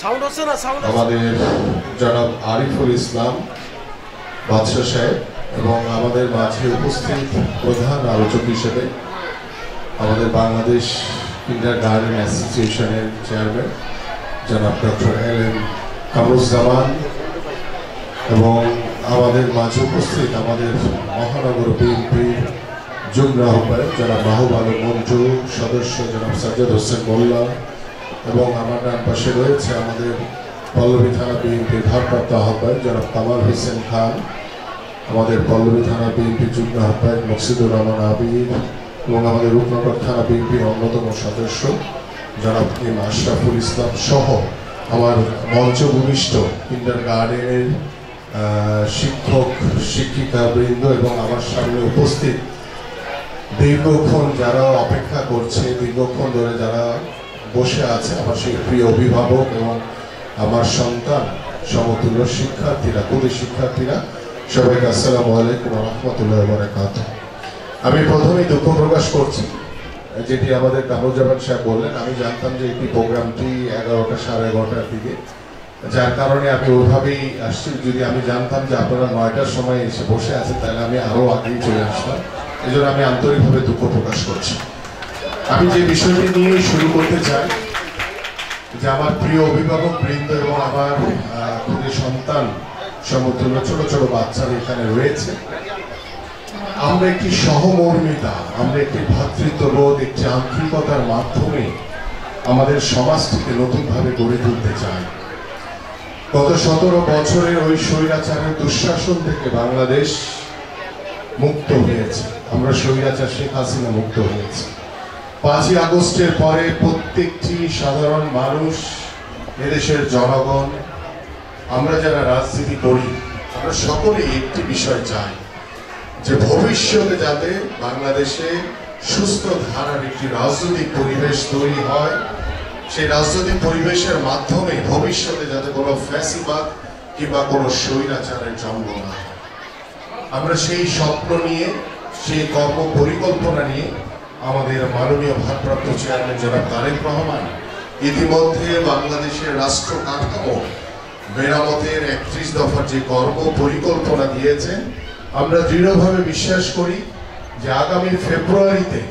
আমাদের জনাব আরিফুল ইসলাম বাদশা সাহেব এবং আমাদের মাঝে উপস্থিত প্রধান আলোচক হিসেবে আমাদের বাংলাদেশ কিন্ডারগার্টেন অ্যাসোসিয়েশনের চেয়ারম্যান জনাব ডক্টর এল.এম. কামরুজ্জামান এবং আমাদের মাঝে উপস্থিত আমাদের মহানগর বিএনপির যুগ্ম আহ্বায়ক জনাব মাহবুব আলম মঞ্জু, সদস্য জনাব সাজ্জাদ হোসেন মোল্লা এবং আমার ডান পাশে রয়েছে আমাদের পল্লবী থানা বিএনপির ভারপ্রাপ্ত আহ্বায়ক জনাব কামাল হোসেন খান, আমাদের পল্লবী থানা বিএনপির যুগ্ম আহ্বায়ক মকসিদুর রহমান আবির এবং আমাদের রূপনগর থানা বিএনপির অন্যতম সদস্য জনাব এম আশরাফুল ইসলাম সহ আমার মঞ্চ ভূমিষ্ঠ কিন্ডারগার্টেনের শিক্ষক শিক্ষিকা বৃন্দ এবং আমার সামনে উপস্থিত দীর্ঘক্ষণ যারা অপেক্ষা করছে, দীর্ঘক্ষণ ধরে যারা বসে আছে, আমার সেই প্রিয় অভিভাবক এবং আমার সন্তান সমতুল্য শিক্ষার্থীরা, কুলি শিক্ষার্থীরা, সবাইকে আসসালামু আলাইকুম ওয়া রাহমাতুল্লাহি ওয়া বারাকাতুহু। আমি প্রথমেই দুঃখ প্রকাশ করছি, যেটি আমাদের কামরুজ্জামান সাহেব বললেন, আমি জানতাম যে এই প্রোগ্রামটি 11টা সাড়ে 11টার দিকে, যার কারণে আমি ওইভাবেই আসছি। যদি আমি জানতাম যে আপনারা 9টার সময় এসে বসে আছেন তাহলে আমি আরও আগেই চলে আসতাম। এই জন্য আমি আন্তরিকভাবে দুঃখ প্রকাশ করছি। আমি যে বিষয়টি নিয়ে শুরু করতে চাই যে আমার প্রিয় অভিভাবক বৃন্দ এবং আমার খুবই সন্তান সমতুল্য ছোট ছোট বাচ্চারা এখানে রয়েছে, আমরা একটি সহমর্মিতা, আমরা একটি ভ্রাতৃত্ববোধ, একটি আন্তরিকতার মাধ্যমে আমাদের সমাজটিকে নতুনভাবে গড়ে তুলতে চাই। গত 17 বছরের ওই স্বৈরাচারের দুঃশাসন থেকে বাংলাদেশ মুক্ত হয়েছে, আমরা স্বৈরাচার শেখ হাসিনা মুক্ত হয়েছে। 5ই আগস্টের পরে প্রত্যেকটি সাধারণ মানুষ, এদেশের জনগণ, আমরা যারা রাজনীতি করি, আমরা সকলেই একটি বিষয় চাই যে ভবিষ্যতে যাতে বাংলাদেশে সুস্থ ধারার একটি রাজনৈতিক পরিবেশ তৈরি হয়, সেই রাজনৈতিক পরিবেশের মাধ্যমে ভবিষ্যতে যাতে কোনো ফ্যাসিবাদ কিংবা কোনো স্বৈরাচারের জন্ম না হয়। আমরা সেই স্বপ্ন নিয়ে, সেই কর্ম পরিকল্পনা নিয়ে আমাদের মাননীয় ভারপ্রাপ্ত চেয়ারম্যান জনাব তারেক রহমান ইতিমধ্যে বাংলাদেশের রাষ্ট্র কাঠামো মেরামতের 31 দফার যে কর্ম পরিকল্পনা দিয়েছেন, আমরা দৃঢ়ভাবে বিশ্বাস করি যে আগামী ফেব্রুয়ারিতে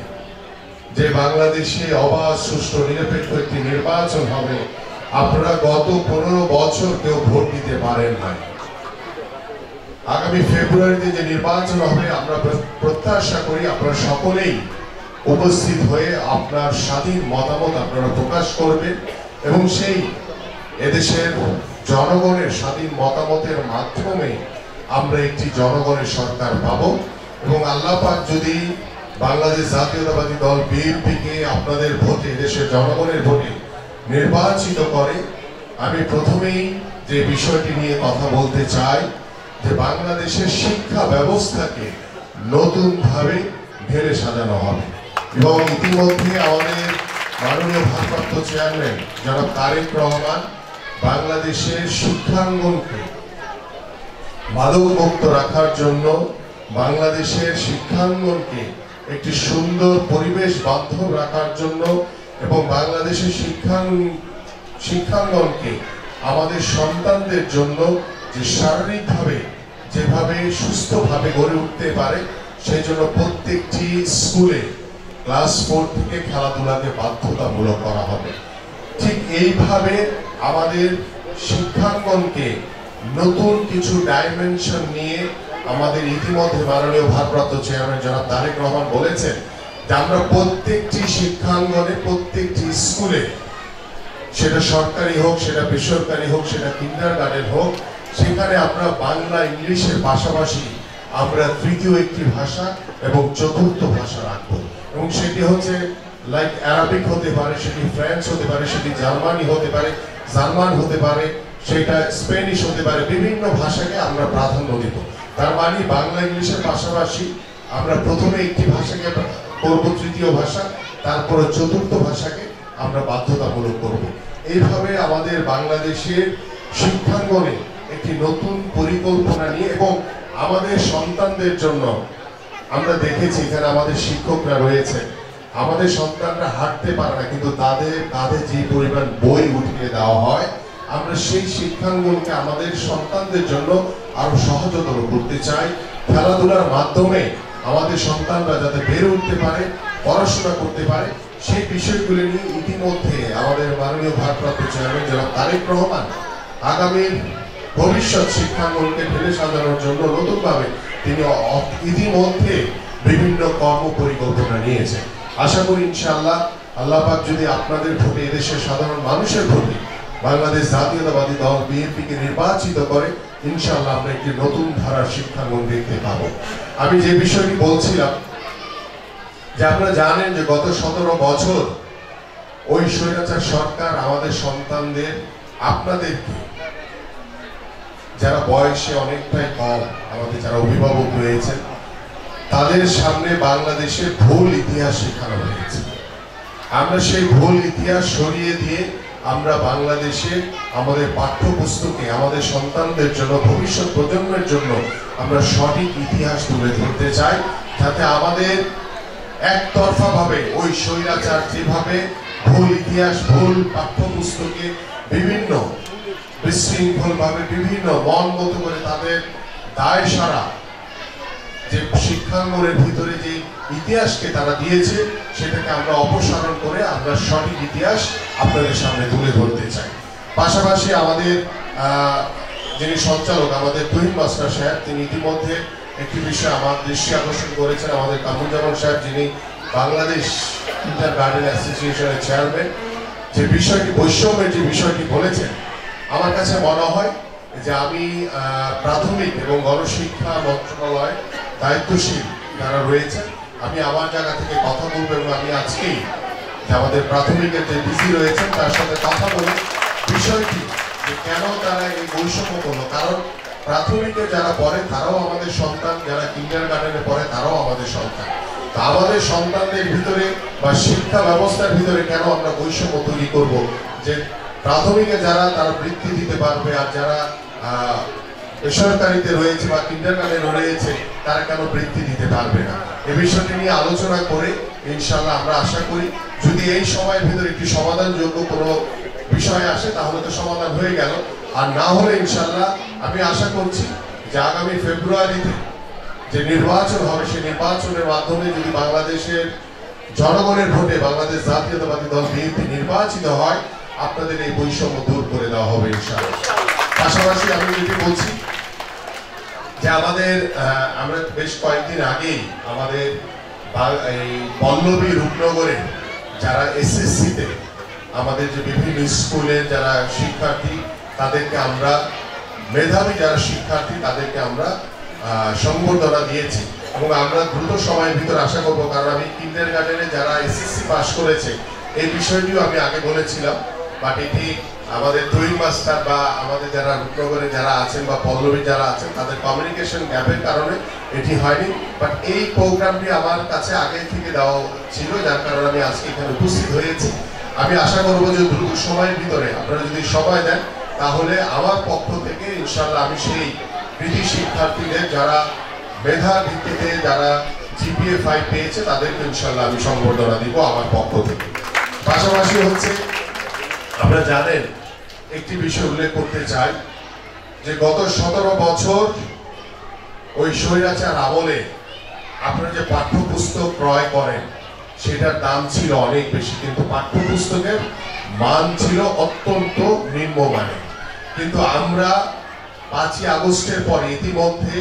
যে বাংলাদেশে অবাধ, সুষ্ঠু, নিরপেক্ষ একটি নির্বাচন হবে। আপনারা গত 15 বছর কেউ ভোট দিতে পারেন নাই। আগামী ফেব্রুয়ারিতে যে নির্বাচন হবে, আমরা প্রত্যাশা করি আপনারা সকলেই উপস্থিত হয়ে আপনার স্বাধীন মতামত আপনারা প্রকাশ করবেন এবং সেই এদেশের জনগণের স্বাধীন মতামতের মাধ্যমে আমরা একটি জনগণের সরকার পাব এবং আল্লাহ পাক যদি বাংলাদেশ জাতীয়তাবাদী দল বিএনপিকে আপনাদের ভোটে, দেশের জনগণের ভোটে নির্বাচিত করে, আমি প্রথমেই যে বিষয়টি নিয়ে কথা বলতে চাই যে বাংলাদেশের শিক্ষা ব্যবস্থাকে নতুনভাবে ঢেলে সাজানো হবে এবং ইতিমধ্যে আমাদের মাননীয় ভারপ্রাপ্ত চেয়ারম্যান জনাব তারেক রহমান বাংলাদেশের শিক্ষাঙ্গনকে মাদকমুক্ত রাখার জন্য, বাংলাদেশের শিক্ষাঙ্গনকে একটি সুন্দর পরিবেশ বান্ধব রাখার জন্য এবং বাংলাদেশের শিক্ষাঙ্গনকে আমাদের সন্তানদের জন্য যে শারীরিকভাবে যেভাবে সুস্থভাবে গড়ে উঠতে পারে, সেই জন্য প্রত্যেকটি স্কুলে ক্লাস 4 থেকে খেলাধুলাকে বাধ্যতামূলক করা হবে। ঠিক এইভাবে আমাদের শিক্ষাঙ্গনকে নতুন কিছু ডাইমেনশন নিয়ে আমাদের ইতিমধ্যে মাননীয় ভারপ্রাপ্ত চেয়ারম্যান জনাব তারেক রহমান বলেছেন যে আমরা প্রত্যেকটি শিক্ষাঙ্গনে, প্রত্যেকটি স্কুলে, সেটা সরকারি হোক, সেটা বেসরকারি হোক, সেটা কিন্ডারগার্টেন হোক, সেখানে আমরা বাংলা ইংলিশের পাশাপাশি আমরা তৃতীয় একটি ভাষা এবং চতুর্থ ভাষা রাখবো এবং সেটি হচ্ছে লাইক অ্যারাবিক হতে পারে, সেটি ফ্রেঞ্চ হতে পারে, সেটি জার্মানি হতে পারে, জার্মান হতে পারে, সেটা স্প্যানিশ হতে পারে, বিভিন্ন ভাষাকে আমরা প্রাধান্য দেব। তার মানে বাংলা ইংলিশের পাশাপাশি আমরা প্রথমে একটি ভাষাকে করব তৃতীয় ভাষা, তারপরে চতুর্থ ভাষাকে আমরা বাধ্যতামূলক করব। এইভাবে আমাদের বাংলাদেশের শিক্ষাঙ্গনে একটি নতুন পরিকল্পনা নিয়ে এবং আমাদের সন্তানদের জন্য আমরা দেখেছি এখানে আমাদের শিক্ষকরা রয়েছে, আমাদের সন্তানরা হাঁটতে পারে না, কিন্তু তাদের কাঁধে যে পরিমাণ বই উঠিয়ে দেওয়া হয় আমরা সেই শিক্ষাঙ্গনকে আমাদের সন্তানদের জন্য আরো সহজতর করতে চাই। খেলাধুলার মাধ্যমে আমাদের সন্তানরা যাতে বেড়ে উঠতে পারে, পড়াশোনা করতে পারে, সেই বিষয়গুলি নিয়ে ইতিমধ্যে আমাদের মাননীয় ভারপ্রাপ্ত চেয়ারম্যান জনাব তারেক রহমান আগামীর ভবিষ্যৎ শিক্ষাঙ্গনকে ঢেলে সাজানোর জন্য নতুনভাবে তিনি ইতিমধ্যে বিভিন্ন কর্ম পরিকল্পনা নিয়েছেন। আশা করি ইনশাআল্লাহ আল্লাহ পাক যদি আপনাদের ভোটে, এদেশের সাধারণ মানুষের ভোটে বাংলাদেশ জাতীয়তাবাদী দল বিএনপিকে নির্বাচিত করে, ইনশাআল্লাহ আমরা একটি নতুন ধারার শিক্ষাঙ্গন দেখতে পাবো। আমি যে বিষয়টি বলছিলাম যে আপনারা জানেন যে গত 17 বছর ওই স্বৈরাচার সরকার আমাদের সন্তানদের, আপনাদেরকে যারা বয়সে অনেকটাই কম, আমাদের যারা অভিভাবক রয়েছেন, তাদের সামনে বাংলাদেশের ভুল ইতিহাস শেখানো হয়েছে। আমরা সেই ভুল ইতিহাস সরিয়ে দিয়ে আমরা বাংলাদেশে আমাদের পাঠ্যপুস্তকে আমাদের সন্তানদের জন্য, ভবিষ্যৎ প্রজন্মের জন্য আমরা সঠিক ইতিহাস তুলে ধরতে চাই, যাতে আমাদের একতরফা ভাবে ওই স্বৈরাচার যেভাবে ভুল ইতিহাস, ভুল পাঠ্যপুস্তকে বিভিন্ন বিশৃঙ্খল ভাবে বিভিন্ন মন মতো করে তাদের দায় সারা যে শিক্ষাঙ্গনের ভিতরে যে ইতিহাসকে তারা দিয়েছে, সেটাকে আমরা অপসারণ করে আমরা সঠিক ইতিহাস আপনাদের সামনে তুলে ধরতে চাই। পাশাপাশি আমাদের যিনি সঞ্চালক, আমাদের তুহিন মাস্টার সাহেব, তিনি ইতিমধ্যে একটি বিষয় আমার দৃষ্টি আকর্ষণ করেছেন। আমাদের কামরুজ্জামান সাহেব, যিনি বাংলাদেশ কিন্ডার গার্ডেন অ্যাসোসিয়েশনের চেয়ারম্যান, যে বিষয়টি, বৈষম্যের যে বিষয়টি বলেছেন, আমার কাছে মনে হয় যে আমি প্রাথমিক এবং গণশিক্ষা মন্ত্রণালয় দায়িত্বশীল যারা রয়েছেন, আমি আমার জায়গা থেকে কথা বলবো এবং আমি আজকেই যে আমাদের প্রাথমিকের যে ডিসি রয়েছেন তার সাথে কথা বলে বিষয়টি যে কেন তারা এই বৈষম্য করলো। কারণ প্রাথমিকে যারা পড়ে তারাও আমাদের সন্তান, যারা কিন্ডার গার্ডেনে পড়ে তারাও আমাদের সন্তান। তা আমাদের সন্তানদের ভিতরে বা শিক্ষা ব্যবস্থার ভিতরে কেন আমরা বৈষম্য তৈরি করবো, যে প্রাথমিকে যারা তারা বৃত্তি দিতে পারবে আর যারা বেসরকারিতে রয়েছে বা কিন্ডার গার্ডেনে রয়েছে তারা কেন বৃত্তি দিতে পারবে না। এ বিষয়টি নিয়ে আলোচনা করে ইনশাআল্লাহ আমরা আশা করি যদি এই সময়ের ভিতরে একটি সমাধানযোগ্য কোনো বিষয় আসে তাহলে তো সমাধান হয়ে গেল, আর না হলে ইনশাআল্লাহ আমি আশা করছি যে আগামী ফেব্রুয়ারিতে যে নির্বাচন হবে, সেই নির্বাচনের মাধ্যমে যদি বাংলাদেশের জনগণের ভোটে বাংলাদেশ জাতীয়তাবাদী দল বিএনপি নির্বাচিত হয়, আপনাদের এই বৈষম্য দূর করে দেওয়া হবে ইনশাআল্লাহ। পাশাপাশি আমি যেটি বলছি যে আমাদের আমরা বেশ কয়েকদিন আগেই আমাদের এই পল্লবী রূপনগরে যারা এসএসসিতে আমাদের যে বিভিন্ন স্কুলের যারা শিক্ষার্থী, তাদেরকে আমরা মেধাবী যারা শিক্ষার্থী তাদেরকে আমরা সংবর্ধনা দিয়েছি এবং আমরা দ্রুত সময়ের ভিতরে আশা করব, কারণ আমি কিন্ডার গার্ডেনে যারা এসএসসি পাস করেছে এই বিষয়টিও আমি আগে বলেছিলাম, বাট এটি আমাদের তুহিন মাস্টার বা আমাদের যারা রূপনগরে যারা আছেন বা পল্লবী যারা আছেন তাদের কমিউনিকেশন গ্যাপের কারণে এটি হয়নি। বাট এই প্রোগ্রামটি আমার কাছে আগে থেকে দেওয়া ছিল, যার কারণে আমি আজকে এখানে উপস্থিত হয়েছি। আমি আশা করবো যে দ্রুত সময়ের ভিতরে আপনারা যদি সময় দেন তাহলে আমার পক্ষ থেকে ইনশাআল্লাহ আমি সেই কৃতি শিক্ষার্থীদের যারা মেধার ভিত্তিতে যারা জিপিএ 5 পেয়েছে তাদেরকে ইনশাআল্লাহ আমি সংবর্ধনা দিব আমার পক্ষ থেকে। পাশাপাশি হচ্ছে আপনারা জানেন একটি বিষয় উল্লেখ করতে চাই যে গত 17 বছর ওই স্বৈরাচার আমলে আপনারা যে পাঠ্যপুস্তক ক্রয় করেন সেটার দাম ছিল অনেক বেশি, কিন্তু পাঠ্যপুস্তকের মান ছিল অত্যন্ত নিম্নমানের। কিন্তু আমরা 5ই আগস্টের পরে ইতিমধ্যে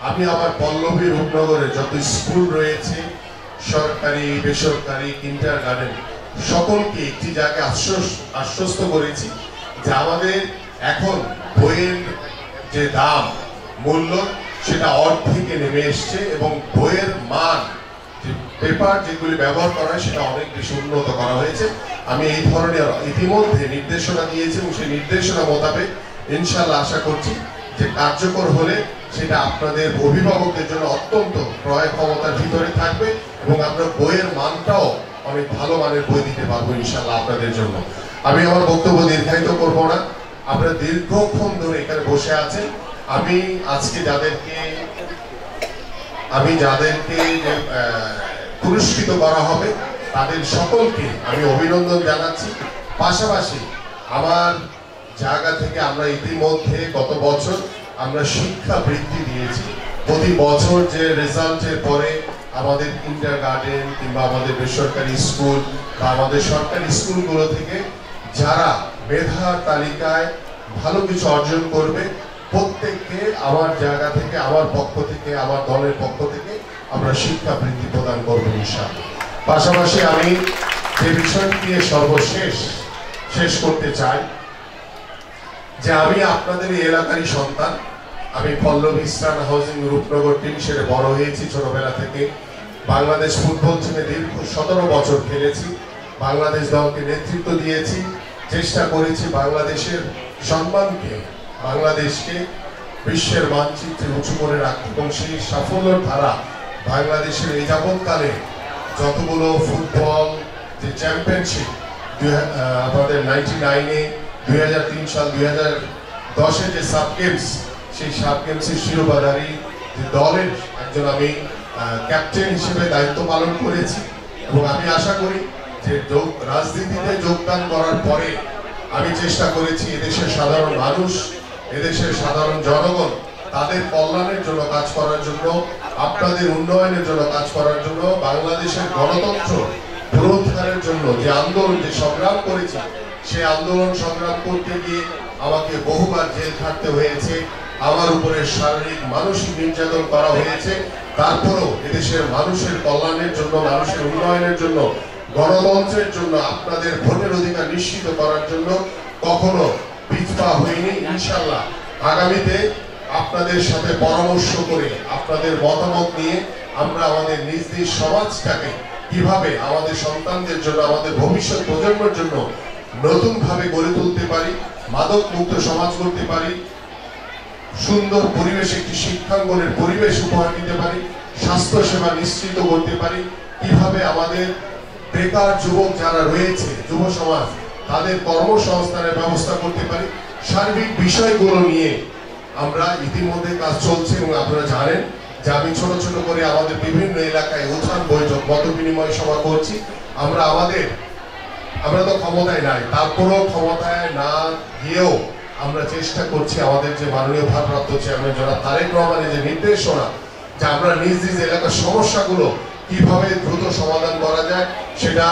আমি আমার পল্লবী রূপনগরে যত স্কুল রয়েছে, সরকারি বেসরকারি কিন্ডার গার্ডেন, সকলকে একটি জায়গায় আশ্বস্ত করেছি যে আমাদের এখন বইয়ের যে দাম মূল্য সেটা অর্ধেকে নেমে এসছে এবং বইয়ের মান, যে পেপার যেগুলি ব্যবহার করা হয় সেটা অনেক বেশি উন্নত করা হয়েছে। আমি এই ধরনের ইতিমধ্যে নির্দেশনা দিয়েছি এবং সেই নির্দেশনা মোতাবেক ইনশাআল্লাহ আশা করছি যে কার্যকর হলে সেটা আপনাদের অভিভাবকদের জন্য অত্যন্ত ক্রয় ক্ষমতার ভিতরে থাকবে এবং আমরা বইয়ের মানটাও অনেক ভালো মানের বই দিতে পারবো ইনশাআল্লাহ আপনাদের জন্য। আমি আমার বক্তব্য দীর্ঘায়িত করব না, আপনারা দীর্ঘক্ষণ ধরে এখানে বসে আছেন। আমি আজকে যাদেরকে পুরস্কৃত করা হবে তাদের সকলকে আমি অভিনন্দন জানাচ্ছি। পাশাপাশি আমার জায়গা থেকে আমরা ইতিমধ্যে গত বছর আমরা শিক্ষা বৃত্তি দিয়েছি। প্রতি বছর যে রেজাল্টের পরে আমাদের কিন্ডারগার্টেন কিংবা আমাদের বেসরকারি স্কুল বা আমাদের সরকারি স্কুলগুলো থেকে যারা মেধার তালিকায় ভালো কিছু অর্জন করবে প্রত্যেককে আমার জায়গা থেকে, আমার পক্ষ থেকে, আমার দলের পক্ষ থেকে আমরা শিক্ষা বৃত্তি প্রদান করবো ইনশাআল্লাহ। পাশাপাশি আমি যে বিষয়টি নিয়ে সর্বশেষ শেষ করতে চাই যে আমি আপনাদের এই এলাকারই সন্তান। আমি পল্লবী ইস্টার্ন হাউজিং রূপনগর টিম সেরে বড় হয়েছি। ছোটবেলা থেকে বাংলাদেশ ফুটবল টিমে দীর্ঘ 17 বছর খেলেছি, বাংলাদেশ দলকে নেতৃত্ব দিয়েছি, চেষ্টা করেছি বাংলাদেশের সম্মানকে, বাংলাদেশকে বিশ্বের মানচিত্রে উঁচু করে রাখতে এবং সেই সাফল্যের ধারা বাংলাদেশের এই যাবৎকালে যতগুলো ফুটবল যে চ্যাম্পিয়নশিপ আমাদের 99-এ, 2003 সাল, 2010-এ যে সাব গেমস, সেই সাব গেমসের শিরোপাধারী যে দলের একজন আমি ক্যাপ্টেন হিসেবে দায়িত্ব পালন করেছি। এবং আমি আশা করি যে রাজনীতিতে যোগদান করার পরে আমি চেষ্টা করেছি এদেশের সাধারণ মানুষ, এদেশের সাধারণ জনগণ তাদের কল্যাণের জন্য কাজ করার জন্য, আপনাদের উন্নয়নের জন্য কাজ করার জন্য, বাংলাদেশের গণতন্ত্র পুনরুদ্ধারের জন্য যে আন্দোলন, যে সংগ্রাম করেছি, সেই আন্দোলন সংগ্রাম করতে গিয়ে আমাকে বহুবার জেল খাটতে হয়েছে, আমার উপরে শারীরিক মানসিক নির্যাতন করা হয়েছে। তারপরেও এদেশের মানুষের কল্যাণের জন্য, মানুষের উন্নয়নের জন্য, গণতন্ত্রের জন্য, আপনাদের ভোটের অধিকার নিশ্চিত করার জন্য কখনো পিছপা হয়নি। ইনশাআল্লাহ আগামীতে আপনাদের সাথে পরামর্শ করে, আপনাদের মতামত নিয়ে আমরা আমাদের নিজ নিজ সমাজটাকে কিভাবে আমাদের সন্তানদের জন্য, আমাদের ভবিষ্যৎ প্রজন্মের জন্য নতুন ভাবে গড়ে তুলতে পারি, মাদক মুক্ত সমাজ করতে পারি, সুন্দর পরিবেশ, একটি শিক্ষাঙ্গনের পরিবেশ উপহার দিতে পারি, স্বাস্থ্য সেবা নিশ্চিত করতে পারি, কিভাবে আমাদের বেকার যুবক যারা রয়েছে, যুব সমাজ, তাদের কর্মসংস্থানের ব্যবস্থা করতে পারি, সার্বিক বিষয়গুলো নিয়ে আমরা ইতিমধ্যে কাজ চলছে। এবং আপনারা জানেন যে আমি ছোট ছোট করে আমাদের বিভিন্ন এলাকায় উত্থান বৈঠক, মত বিনিময় সভা করছি। আমরা তো ক্ষমতায় নাই, তারপরেও ক্ষমতায় না গিয়েও আমরা চেষ্টা করছি আমাদের যে মাননীয় ভারপ্রাপ্ত চেয়ারম্যান জনাব তারেক রহমানের যে নির্দেশনা, যে আমরা নিজ নিজ এলাকার সমস্যাগুলো কিভাবে দ্রুত সমাধান করা যায়, সেটা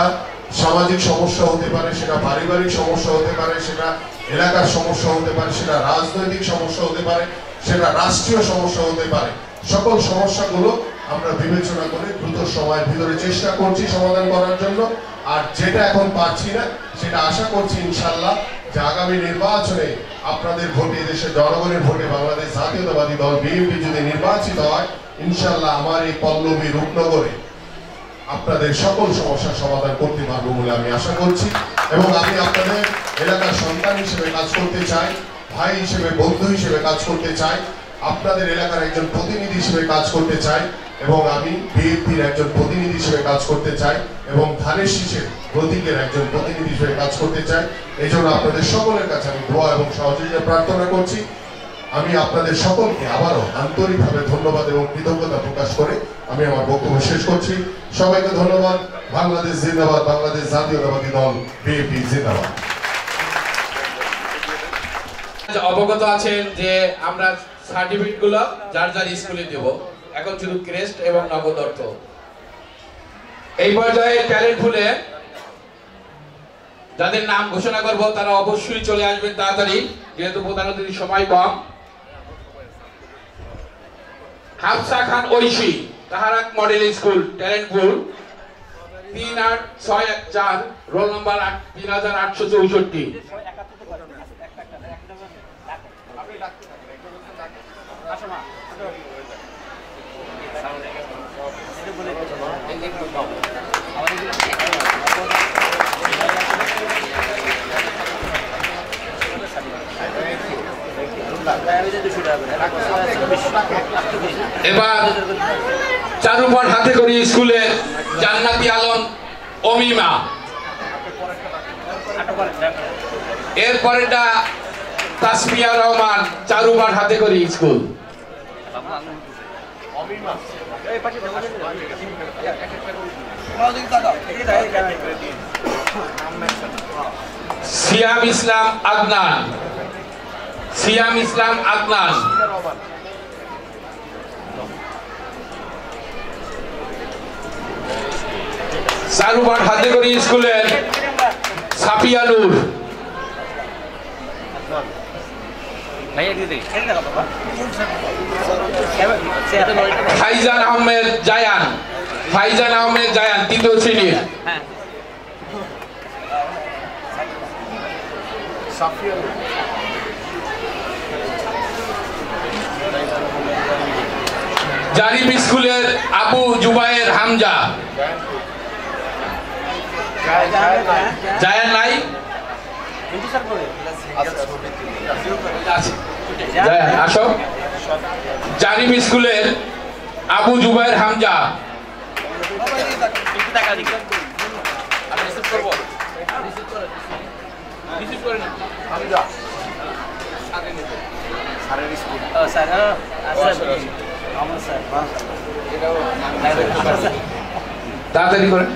সামাজিক সমস্যা হতে পারে, সেটা পারিবারিক সমস্যা হতে পারে, সেটা এলাকার সমস্যা হতে পারে, সেটা রাজনৈতিক সমস্যা হতে পারে, সেটা রাষ্ট্রীয় সমস্যা হতে পারে, সকল সমস্যাগুলো আমরা বিবেচনা করে দ্রুত সময়ের ভিতরে চেষ্টা করছি সমাধান করার জন্য। আর যেটা এখন পাচ্ছি না, সেটা আশা করছি ইনশাআল্লাহ যে আগামী নির্বাচনে আপনাদের ভোটে, দেশের জনগণের ভোটে বাংলাদেশ জাতীয়তাবাদী দল বিএনপি যদি নির্বাচিত হয়, ইনশাআল্লাহ আমার এই পল্লবী রূপনগরে আপনাদের সকল সমস্যার সমাধান করতে পারবো বলে আমি আশা করছি। এবং আমি আপনাদের এলাকার সন্তান হিসেবে কাজ করতে চাই, ভাই হিসেবে, বন্ধু হিসেবে কাজ করতে চাই, আপনাদের এলাকার একজন প্রতিনিধি হিসেবে কাজ করতে চাই, এবং আমি বিএনপির একজন প্রতিনিধি হিসেবে কাজ করতে চাই, এবং ধানের শীষের প্রতীকের একজন প্রতিনিধি হিসেবে কাজ করতে চাই। এই জন্য আপনাদের সকলের কাছে আমি দোয়া এবং সহযোগিতা প্রার্থনা করছি। আমি আপনাদের সকলকে আবারও আন্তরিকভাবে ধন্যবাদ এবং কৃতজ্ঞতা প্রকাশ করে আমি আমার বক্তব্য শেষ করছি। সবাইকে ধন্যবাদ। বাংলাদেশ জিন্দাবাদ, বাংলাদেশ জাতীয়তাবাদী দল বিএনপি জিন্দাবাদ। অবগত আছেন যে আমরা সার্টিফিকেট গুলো যার যার স্কুলে দেব, এখন শুধু ক্রেস্ট এবং নগদ অর্থ। এই পর্যায়ে ট্যালেন্ট ফুলে যাদের নাম ঘোষণা করব তারা অবশ্যই চলে আসবেন তাড়াতাড়ি, যেহেতু প্রধান অতিথির সময় কম। হাফসা খান ঐশী, তাহারাক মডেল স্কুল, ট্যালেন্ট ফুল, 3864, রোল নম্বর 3864। এবার চারুপাট হাতে করি স্কুলে জান্নাতি আলম অমিমা, এরপরেটা তাসমিয়া রহমান, চারুপাট হাতে করি স্কুল। সিয়াম ইসলাম আদনান, সিয়াম ইসলাম আদনান। সারুবাট হাতেগড়ি স্কুলের সাফিয়া নূর। ফাইজান আহমেদ জায়ান, ফাইজান আহমেদ জায়ান তৃতীয় শ্রেণীর। জারিম স্কুলের আবু জুবায়ের হামজা। জায়ান নাই, আসো। জারিম স্কুলের আবু জুবায়ের হামজা। তাড়াতাড়ি করেন।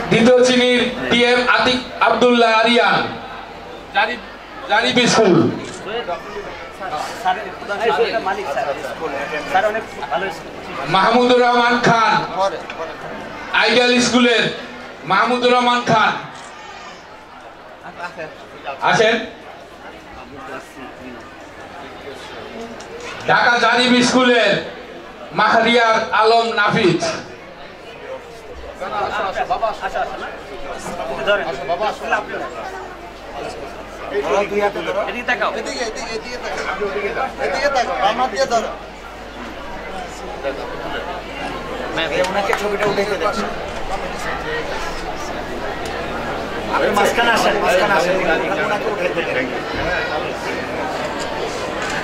দ্বিতীয় শ্রেণীর TM Atik Abdullah Aryan, জারিম school. Mahmudur Rahman Khan, ideal স্কুলের মাহমুদুর রহমান খান আছেন। ঢাকা জারিম স্কুলের মাহরিয়ার আলম নাফিজ।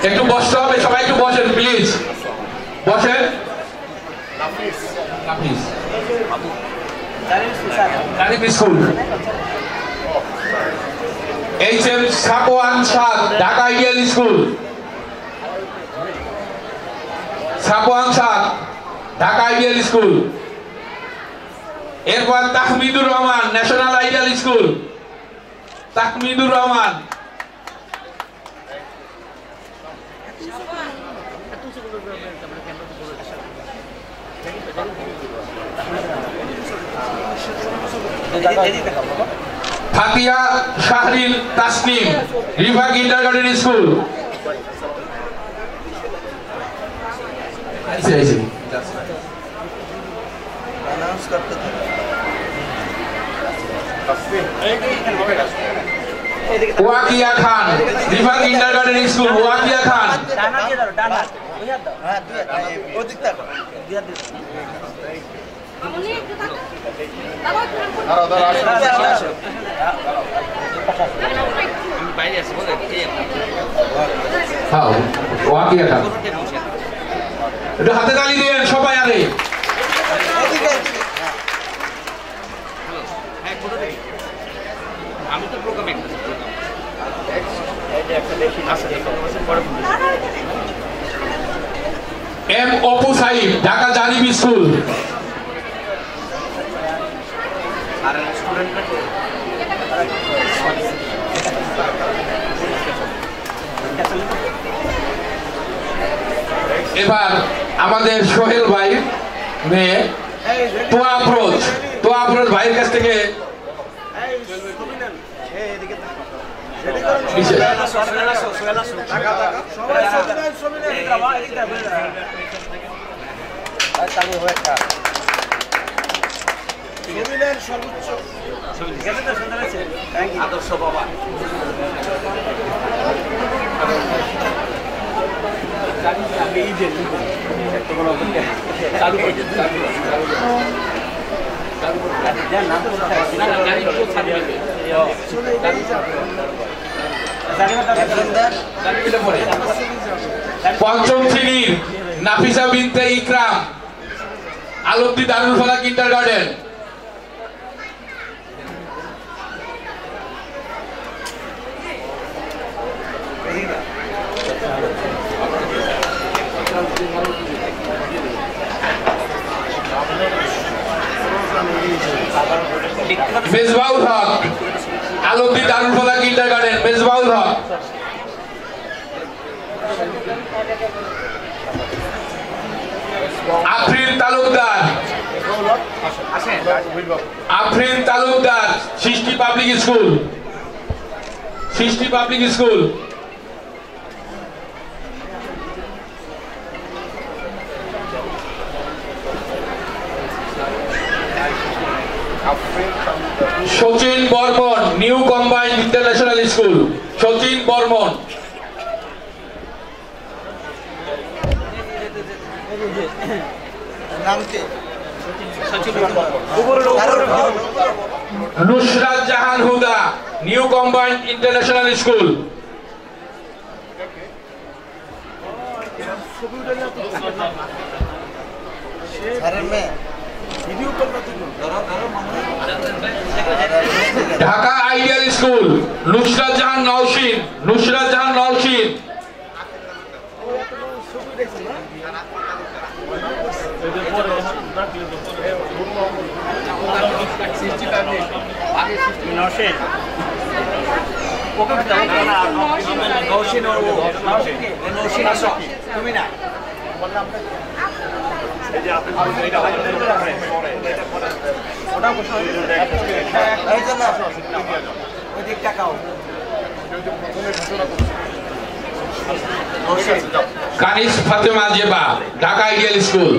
একটু বসতে হবে, সবাই একটু বসেন প্লিজ, বসেন। Jarim school. H M Sakwan Saad, Dhaka ideal school. Sakwan Saad, Dhaka ideal school. এরপর Tahmidur Rahman, national ideal school. Tahmidur Rahman. Fatiya Shahrin Tasnim, Riva kindergarten school. Wakiya Khan, Riva kindergarten school. Wakiya Khan. হাতে তালি দিলেন সবাই। আরে আমি তো programme M Apu Saeed, Dhaka Jarim school. এবার আমাদের সোহেল ভাই মেয়ে তোয়া আফরোজ, তোয়া আফরোজ ভাইয়ের কাছ থেকে আদর্শ বাবা। পঞ্চম শ্রেণীর নাফিসা বিনতে ইকরাম, আলমদি দারুল ফালাক কিন্ডারগার্টেন। মেজবাউল হক, Alamdi Darul Falak kindergarten. Mezbaul Haque, Afrin Talukdar, Afrin Talukdar, Srishti public school, Srishti public school. Sachin Barman, new combined international school, Sachin Barman. Nusrat Jahan Huda, new combined international school. Dhaka ideal school, Nusrat Jahan Naushin, Nusrat Jahan Naushin. Kanis Fatema Zeba, Dhaka ideal school.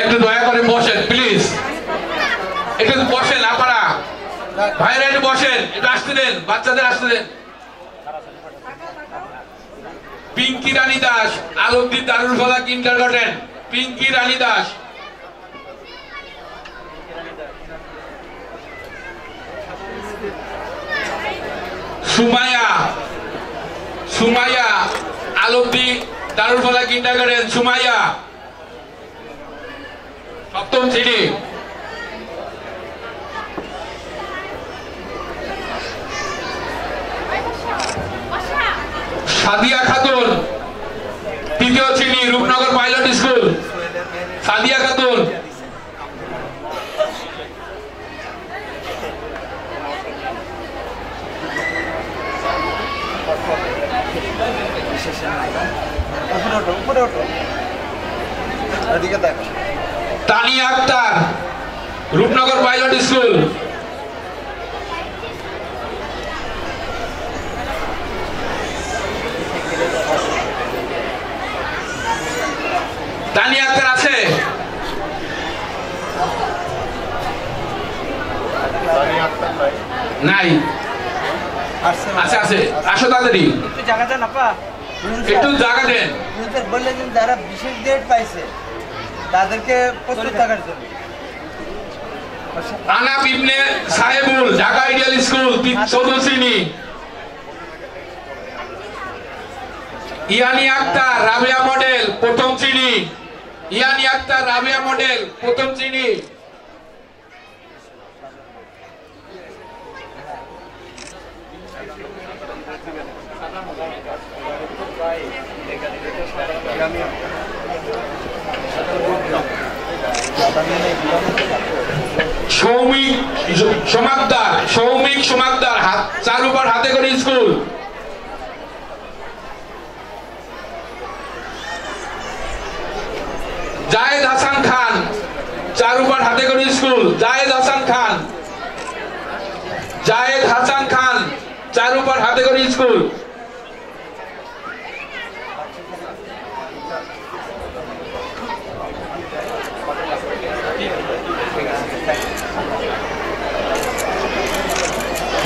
একটু দয়া করে বসেন প্লিজ, একটু বসেন আপনারা, ভাইরা একটু বসেন, একটু আসতে দেন, বাচ্চাদের আসতে দেন। পিঙ্কি রানী দাস, আলমগীর দারুল ফালাক কিন্ডারগার্টেন, পিঙ্কি রানী দাস। সুমাইয়া, সুমাইয়া, আলমগীর দারুল ফালাক কিন্ডারগার্টেন, সুমাইয়া, সপ্তম শ্রেণী। সাদিয়া খাতুন, তৃতীয় শ্রেণী, Rupnagar pilot school, Sadia Khatun. Tania Akter, Rupnagar pilot school. Tania Akter আছে? নাই, আছে আছে, আসো তাড়াতাড়ি, একটু জায়গা দেন আপা, একটু জায়গা দেন। বললেন যারা বিশেষ ডেট পাইছে তাদেরকে প্রস্তুত থাকার জন্য। আনাপ ইবনে সাহেবুল, ঢাকা আইডিয়াল স্কুল, চতুর্থ শ্রেণী। ইয়ানি আক্তার, রাবিয়া মডেল, প্রথম শ্রেণী। ইয়ানি আক্তার, রাবিয়া মডেল, প্রথম শ্রেণী। সৌমিক সমাদ্দার, সৌমিক সমাদ্দার, চারুপাড় হাতে করে স্কুল। জায়েদ হাসান খান, চারুপাড় হাতে করে স্কুল, জায়েদ হাসান খান, জায়েদ হাসান খান, চারুপাড় হাতে করে স্কুল।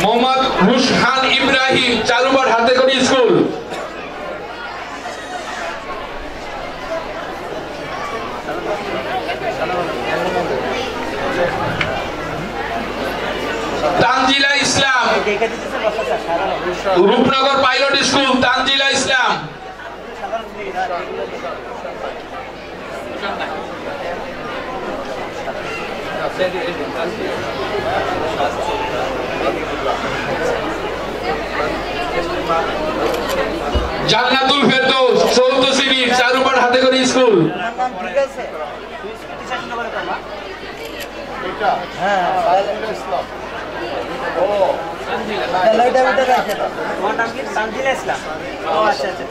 মোহাম্মদ রুশহান ইব্রাহিম, চারুপাড় হাতে করে স্কুল। তানজিলা ইসলাম, রূপনগর পাইলট স্কুল, তানজিলা ইসলাম। জান্নাতুল ফেরদৌস, চৌদ্দ শ্রেণী, চারুপাড় হাতে করে স্কুল। হ্যাঁ তোমার নাম কি? তানজিলা ইসলাম। ও আচ্ছা আচ্ছা,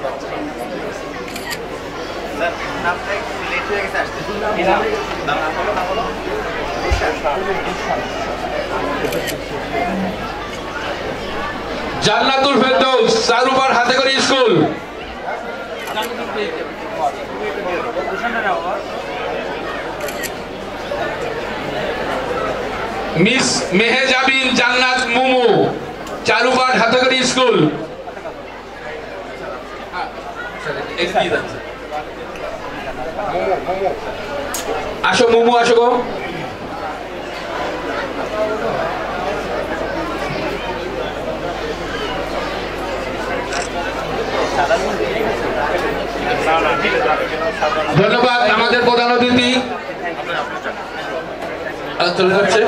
নামটা একটু লেট হয়ে গেছে আসতে। জান্নাতুল ফেরদৌস চারুপাড় হাতেখড়ি স্কুল। মিস মেহেজাবিন জান্নাত মুমু চারুপাড় হাতেখড়ি স্কুল। আসো মুমু, আসো গো। ধন্যবাদ আমাদের প্রধান অতিথি চলে যাচ্ছে।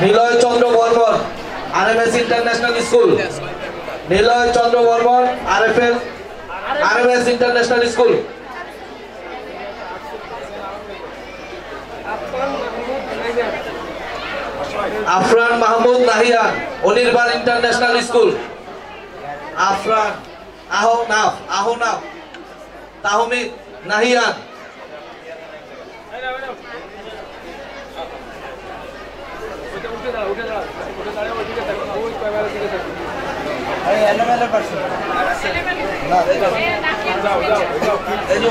Niloy Chandra Barman RMS international school. Niloy Chandra Barman RMS international school. Afran Mahmud Nahiyan Anirban international school. Afran Ahnaf Tahmid Nahiyan.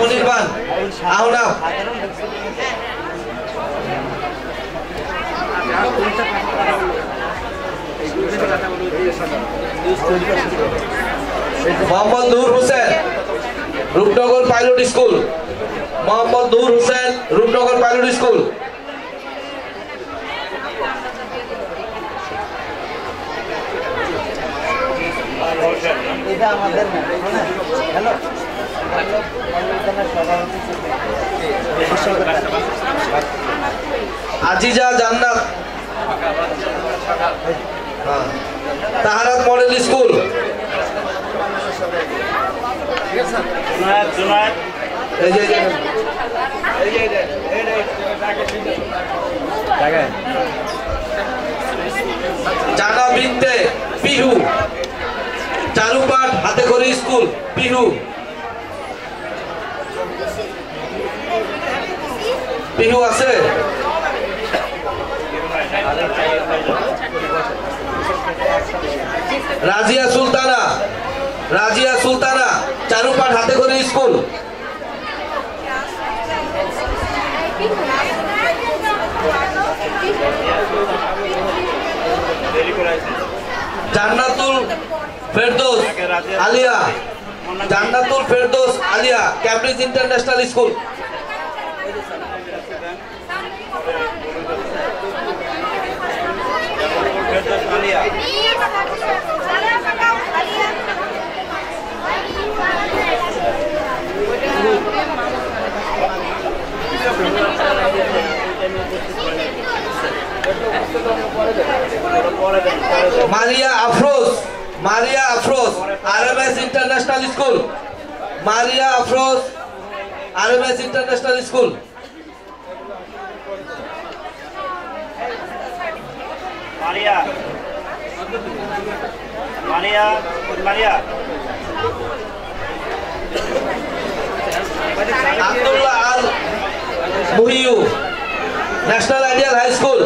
Anirban Ahnaf. Mohammad Nur Hossain Rupnagar pilot school. Mohammad Nur Hossain Rupnagar pilot school. এটা আমাদের হ্যালো আজিজা জান্নাত তাহারাত মডেল স্কুল। জানা বিনতে পিহু চারুপাট হাতেখড়ি স্কুল পিহু। পিহু আছে? Razia Sultana Charupat Hatekhori school. Jannatul Ferdous Aliya Cambridge international school. Maria Afroz RMS international school. Maria Afroz RMS international school. Abdullah Al Muhiu national ideal high school.